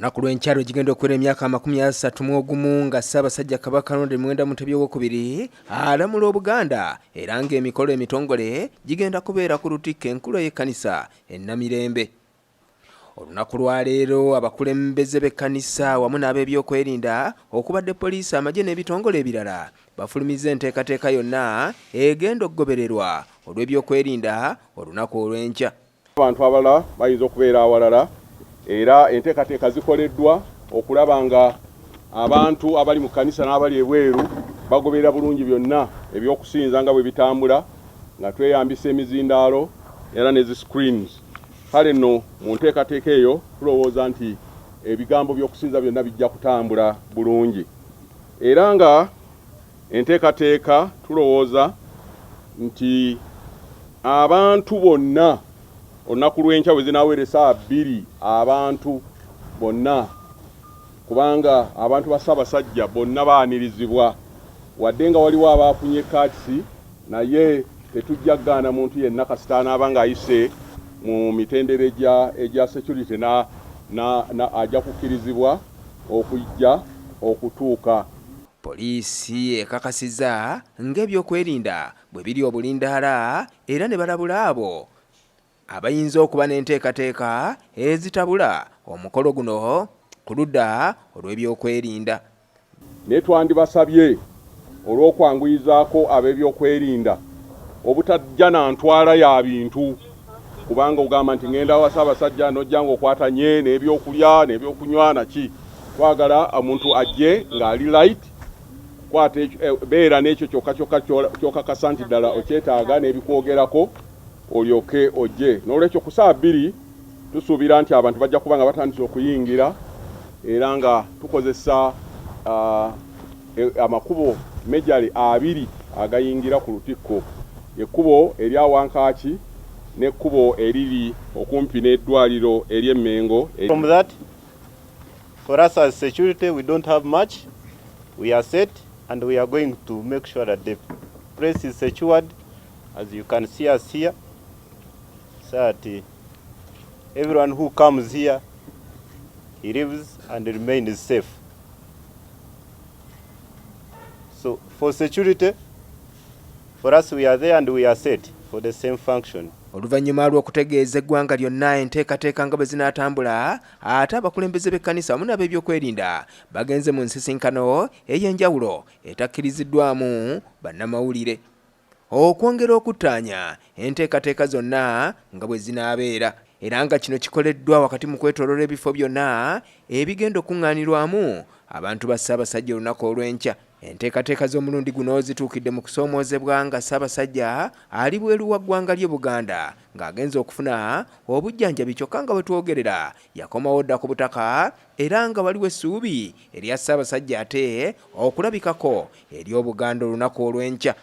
Olunaku lw'enkyalo gigenda okuwera emyaka 31 nga Ssaabasajja Kabaka Ronald Muwenda Mutebi II alamula Obuganda era ng'emikolo emitongole gigenda kubeera ku Lutikko enkulu y'ekkanisa e Namirembe. Olunaku lwa leero abakulembeze b'ekkanisa wamu n'ab'ebyokwerinda okubadde poliisi, amagye n'ebitongole ebirala bafulumiza enteekateeka yonna egenda okugobererwa olw'ebyokwerinda olunaku olw'enkya. Abantu abalala bayinza okubeera awalala era enteekateeka zikoleddwa okulaba nga abantu abali mu kkanisa n'abali ebweru bagoberera bulungi byonna ebyokusinza nga bwe bitambula, nga tweyambisa emizindaalo era ne zi screens. Kale nno mu nteekateeka eyo tulowooza nti ebigambo by'okusinza byonna bijja kutambula bulungi, era nga enteekateeka tulowooza nti abantu bonna olunaku lw'enkya bwe zinaawera essaawa 2 abantu bonna, kubanga abantu ba Ssaabasajja bonna baanirizibwa, wadde nga waliwo abaafunye kaatisi, naye tetujja kugaana muntu yenna kasita anaaba ng'ayise mu mitendera egya security ajja kukkirizibwa okujja okutuuka. Poliisi ekakasizza ng'ebyokwerinda bwe biri obulindaala era ne balabula abo abayinza okuba n'enteekateeka ezitabula omukolo guno ku ludda olw'ebyokwerinda. Naye twandibasabye olw'okwanguyizaako ab'ebyokwerinda obutajja na ntwala ya bintu, kubanga ogamba nti ngenda wa Ssaabasajja n'ojja ng'okwatanye n'ebyokulya n'ebyokunywa naki. Twagala omuntu ajje ng'ali light, kwata beera n'ekyo kyokka ky'okakasa nti ddala okyetaaga n'ebikwogerako olyoke ojje. N'olwekyo ku ssaawa 2 tusuubira nti abantu bajja kuba nga batandise okuyingira era nga tukozesa amakubo mejale 2 agayingira ku Lutikko, ekkubo erya Wankaaki n'ekkubo eriri okumpi n'eddwaliro ery'Emmengo. From that, for us as security, we don't have much. We are set and we are going to make sure that the place is secured, as you can see us here, so that everyone who comes here, he lives and remains safe. So for security, for us we are there and we are set for the same function. Oluvannyuma lw'okutegeeza eggwanga lyonna enteekateeka nga bwe zinaatambula, ate abakulembeze b'ekkanisa wamu n'ab'ebyokwerinda bagenze mu nsisinkano ey'enjawulo etakkiriziddwamu bannamawulire okwongera okuttaanya enteekateeka zonna nga bwe zinaabeera, era nga kino kikoleddwa wakati mu kwetooloola ebifo byonna ebigenda okuŋŋaanirwamu abantu ba Ssaabasajja olunaku olw'enkya. Enteekateeka z'omulundi guno zituukidde mu kusoomoozebwa nga Ssaabasajja ali bweru wa ggwanga ly'e Buganda ng'agenza okufuna obujjanjabi, kyokka nga bwe twogerera yakomawo dda ku butaka, era nga waliwo essuubi erya Ssaabasajja ate okulabikako eri Obuganda olunaku olw'enkya.